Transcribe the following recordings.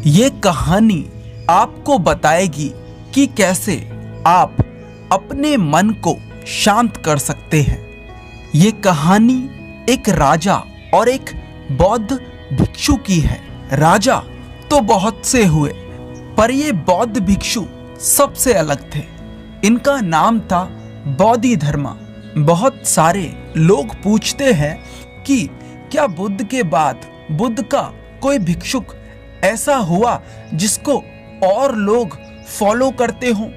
ये कहानी आपको बताएगी कि कैसे आप अपने मन को शांत कर सकते हैं। ये कहानी एक राजा और एक बौद्ध भिक्षु की है। राजा तो बहुत से हुए, पर ये बौद्ध भिक्षु सबसे अलग थे। इनका नाम था बोधिधर्मा। बहुत सारे लोग पूछते हैं कि क्या बुद्ध के बाद बुद्ध का कोई भिक्षुक ऐसा हुआ जिसको और लोग फॉलो करते हों?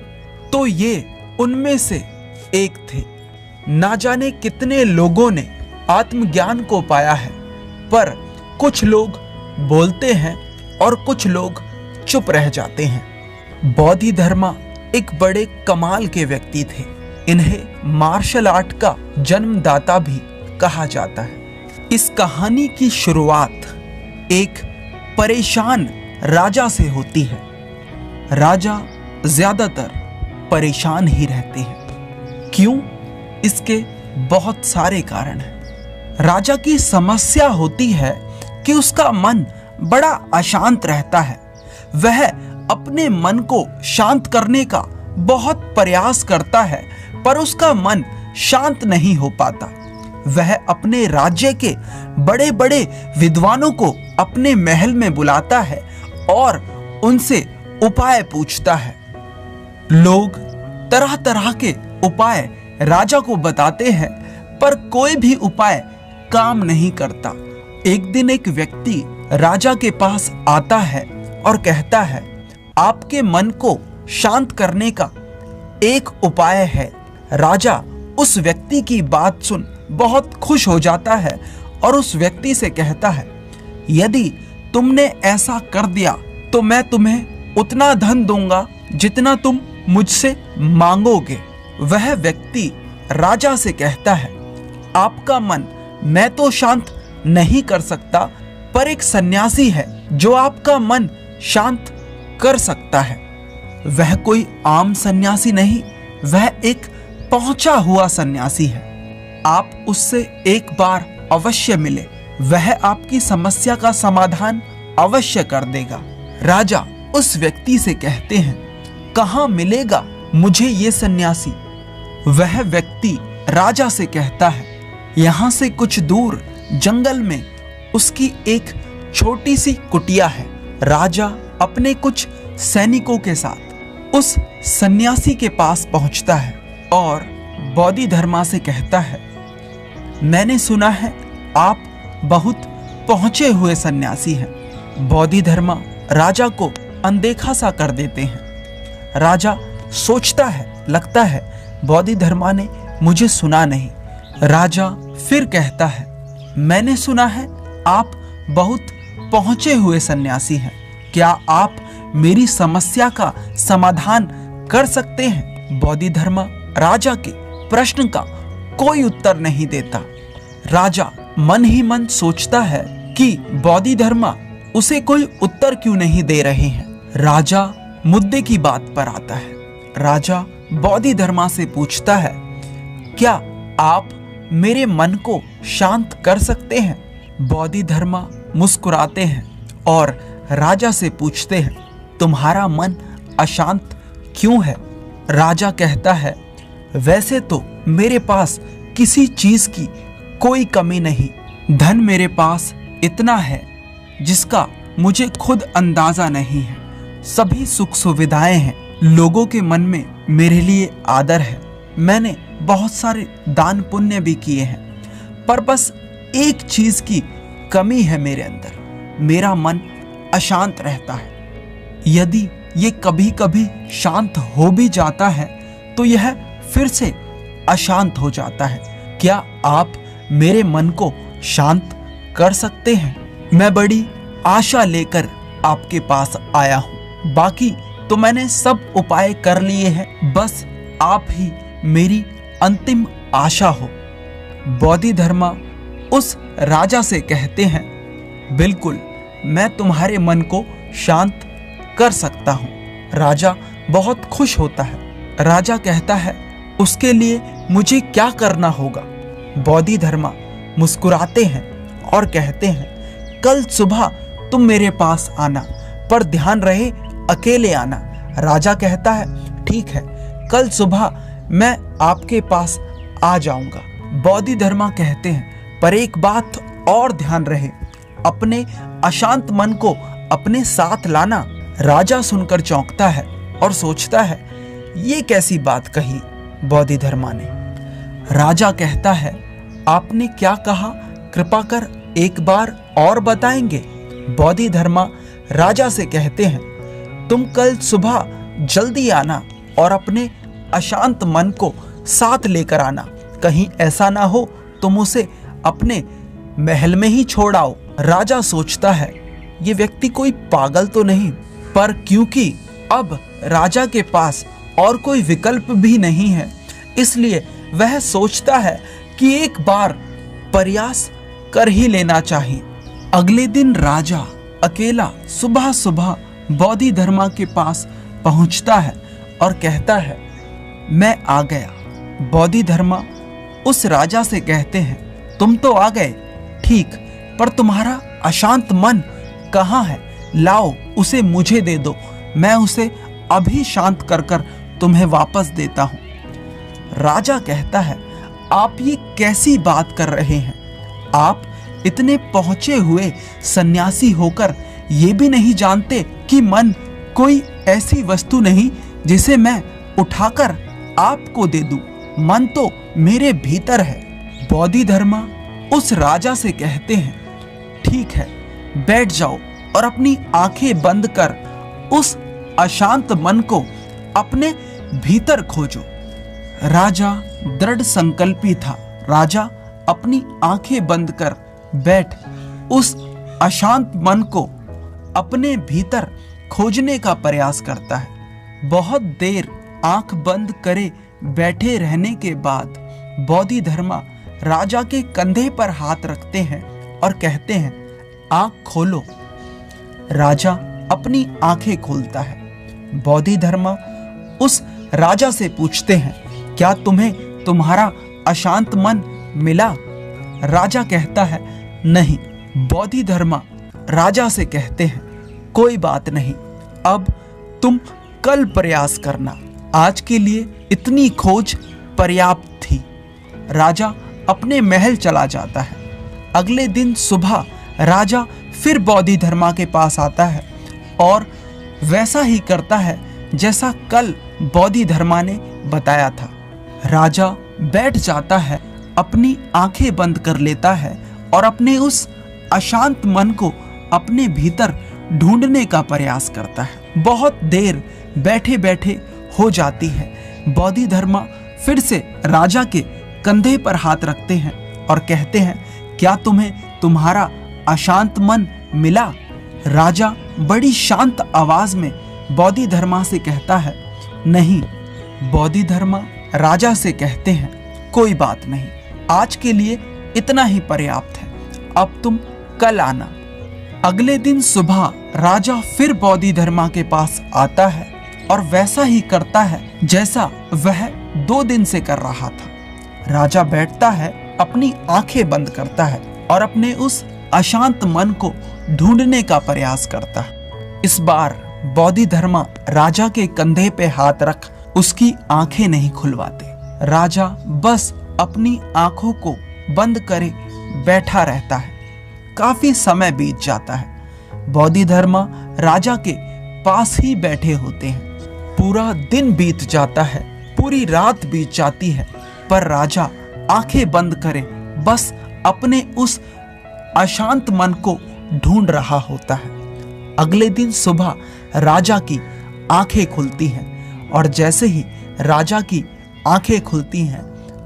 तो ये उनमें से एक थे। ना जाने कितने लोगों ने आत्मज्ञान को पाया है, पर कुछ लोग बोलते हैं और कुछ लोग चुप रह जाते हैं। बोधिधर्मा एक बड़े कमाल के व्यक्ति थे। इन्हें मार्शल आर्ट का जन्मदाता भी कहा जाता है। इस कहानी की शुरुआत एक परेशान राजा से होती है। राजा ज्यादातर परेशान ही रहते हैं। क्यों? इसके बहुत सारे कारण हैं। राजा की समस्या होती है कि उसका मन बड़ा अशांत रहता है। वह अपने मन को शांत करने का बहुत प्रयास करता है, पर उसका मन शांत नहीं हो पाता। वह अपने राज्य के बड़े बड़े विद्वानों को अपने महल में बुलाता है और उनसे उपाय पूछता है। लोग तरह तरह के उपाय राजा को बताते हैं, पर कोई भी उपाय काम नहीं करता। एक दिन एक व्यक्ति राजा के पास आता है और कहता है, आपके मन को शांत करने का एक उपाय है। राजा उस व्यक्ति की बात सुन बहुत खुश हो जाता है और उस व्यक्ति से कहता है, यदि तुमने ऐसा कर दिया तो मैं तुम्हें उतना धन दूंगा जितना तुम मुझसे मांगोगे। वह व्यक्ति राजा से कहता है, आपका मन मैं तो शांत नहीं कर सकता, पर एक सन्यासी है जो आपका मन शांत कर सकता है। वह कोई आम सन्यासी नहीं, वह एक पहुंचा हुआ सन्यासी है। आप उससे एक बार अवश्य मिले, वह आपकी समस्या का समाधान अवश्य कर देगा। राजा उस व्यक्ति से कहते हैं, कहाँ मिलेगा मुझे ये सन्यासी? वह व्यक्ति राजा से कहता है, यहाँ से कुछ दूर जंगल में उसकी एक छोटी सी कुटिया है। राजा अपने कुछ सैनिकों के साथ उस सन्यासी के पास पहुंचता है और बोधिधर्मा से कहता है, मैंने सुना है आप बहुत पहुंचे हुए सन्यासी हैं। बोधिधर्मा राजा को अनदेखा सा कर देते हैं। राजा सोचता है, लगता है बोधिधर्मा ने मुझे सुना नहीं। राजा फिर कहता है, मैंने सुना है आप बहुत पहुंचे हुए सन्यासी हैं। क्या आप मेरी समस्या का समाधान कर सकते हैं? बोधिधर्मा राजा के प्रश्न का कोई उत्तर नहीं देता। राजा मन ही मन सोचता है कि बोधिधर्मा उसे कोई उत्तर क्यों नहीं दे रहे हैं। राजा मुद्दे की बात पर आता है। राजा बोधिधर्मा से पूछता है, क्या आप मेरे मन को शांत कर सकते हैं? बोधिधर्मा मुस्कुराते हैं और राजा से पूछते हैं, तुम्हारा मन अशांत क्यों है? राजा कहता है, वैसे तो मेरे पास किसी चीज की कोई कमी नहीं। धन मेरे पास इतना है जिसका मुझे खुद अंदाजा नहीं है। सभी सुख सुविधाएं हैं। लोगों के मन में मेरे लिए आदर है। मैंने बहुत सारे दान पुण्य भी किए हैं, पर बस एक चीज की कमी है मेरे अंदर। मेरा मन अशांत रहता है। यदि ये कभी कभी शांत हो भी जाता है तो यह फिर से अशांत हो जाता है। क्या आप मेरे मन को शांत कर सकते हैं? मैं बड़ी आशा लेकर आपके पास आया हूँ। बाकी तो मैंने सब उपाय कर लिए हैं, बस आप ही मेरी अंतिम आशा हो। बोधिधर्मा उस राजा से कहते हैं, बिल्कुल मैं तुम्हारे मन को शांत कर सकता हूँ। राजा बहुत खुश होता है। राजा कहता है, उसके लिए मुझे क्या करना होगा? बोधिधर्मा मुस्कुराते हैं और कहते हैं, कल सुबह तुम मेरे पास आना, पर ध्यान रहे अकेले आना। राजा कहता है ठीक है, कल सुबह मैं आपके पास आ जाऊंगा। बोधिधर्मा कहते हैं पर एक बात और ध्यान रहे, अपने अशांत मन को अपने साथ लाना। राजा सुनकर चौंकता है और सोचता है ये कैसी बात कही बोधिधर्मा ने। राजा कहता है आपने क्या कहा, कृपा कर एक बार और बताएंगे। बोधिधर्मा राजा से कहते हैं तुम कल सुबह जल्दी आना और अपने अशांत मन को साथ लेकर आना। कहीं ऐसा ना हो तुम उसे अपने महल में ही छोड़ आओ। राजा सोचता है ये व्यक्ति कोई पागल तो नहीं, पर क्योंकि अब राजा के पास और कोई विकल्प भी नहीं है, इसलिए वह सोचता है कि एक बार प्रयास कर ही लेना चाहिए। अगले दिन राजा अकेला सुबह सुबह बोधिधर्मा के पास पहुंचता है और कहता है मैं आ गया। बोधिधर्मा उस राजा से कहते हैं तुम तो आ गए ठीक, पर तुम्हारा अशांत मन कहाँ है? लाओ उसे मुझे दे दो, मैं उसे अभी शांत कर कर तुम्हें वापस देता हूँ। राजा कहता है आप ये कैसी बात कर रहे हैं? आप इतने पहुंचे हुए सन्यासी होकर ये भी नहीं जानते कि मन कोई ऐसी वस्तु नहीं जिसे मैं उठाकर आपको दे दूं। मन तो मेरे भीतर है। बोधिधर्मा उस राजा से कहते हैं ठीक है, बैठ जाओ और अपनी आंखें बंद कर उस अशांत मन को अपने भीतर खोजो। राजा दृढ़ संकल्पी था। राजा अपनी आंखें बंद कर बैठ उस अशांत मन को अपने भीतर खोजने का प्रयास करता है। बहुत देर आंख बंद करे बैठे रहने के बाद बोधिधर्मा राजा के कंधे पर हाथ रखते हैं और कहते हैं आंख खोलो। राजा अपनी आंखें खोलता है। बोधिधर्मा उस राजा से पूछते हैं क्या तुम्हें तुम्हारा अशांत मन मिला? राजा कहता है नहीं। बोधिधर्मा राजा से कहते हैं कोई बात नहीं, अब तुम कल प्रयास करना, आज के लिए इतनी खोज पर्याप्त थी। राजा अपने महल चला जाता है। अगले दिन सुबह राजा फिर बोधिधर्मा के पास आता है और वैसा ही करता है जैसा कल बोधिधर्मा ने बताया था। राजा बैठ जाता है, अपनी आंखें बंद कर लेता है और अपने उस अशांत मन को अपने भीतर ढूंढने का प्रयास करता है। बहुत देर बैठे बैठे हो जाती है। बोधिधर्मा फिर से राजा के कंधे पर हाथ रखते हैं और कहते हैं क्या तुम्हें तुम्हारा अशांत मन मिला? राजा बड़ी शांत आवाज में बोधिधर्मा से कहता है नहीं। बोधिधर्मा राजा से कहते हैं कोई बात नहीं, आज के लिए इतना ही पर्याप्त है, अब तुम कल आना। अगले दिन सुबह राजा फिर बोधिधर्मा के पास आता है और वैसा ही करता है जैसा वह 2 दिन से कर रहा था। राजा बैठता है, अपनी आंखें बंद करता है और अपने उस अशांत मन को ढूंढने का प्रयास करता है। इस बार बोधिधर्मा राजा के कंधे पे हाथ रख उसकी आंखें नहीं खुलवाते। राजा बस अपनी आंखों को बंद करे बैठा रहता है। काफी समय बीत जाता है। बोधिधर्मा राजा के पास ही बैठे होते हैं। पूरा दिन बीत जाता है, पूरी रात बीत जाती है, पर राजा आंखें बंद करे बस अपने उस अशांत मन को ढूंढ रहा होता है। अगले दिन सुबह राजा की आंखें खुलती हैं और जैसे ही राजा की आंखें खुलती हैं,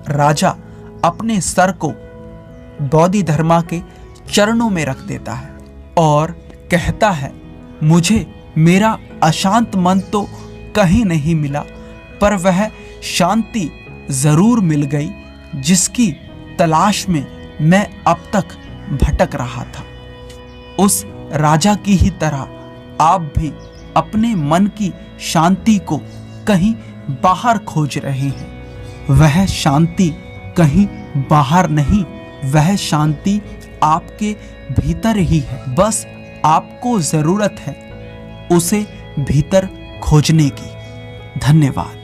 राजा अपने सर को बोधिधर्मा के चरणों में रख देता है और कहता है मुझे मेरा अशांत मन तो कहीं नहीं मिला, पर वह शांति जरूर मिल गई जिसकी तलाश में मैं अब तक भटक रहा था। उस राजा की ही तरह आप भी अपने मन की शांति को कहीं बाहर खोज रहे हैं। वह शांति कहीं बाहर नहीं, वह शांति आपके भीतर ही है। बस आपको जरूरत है उसे भीतर खोजने की। धन्यवाद।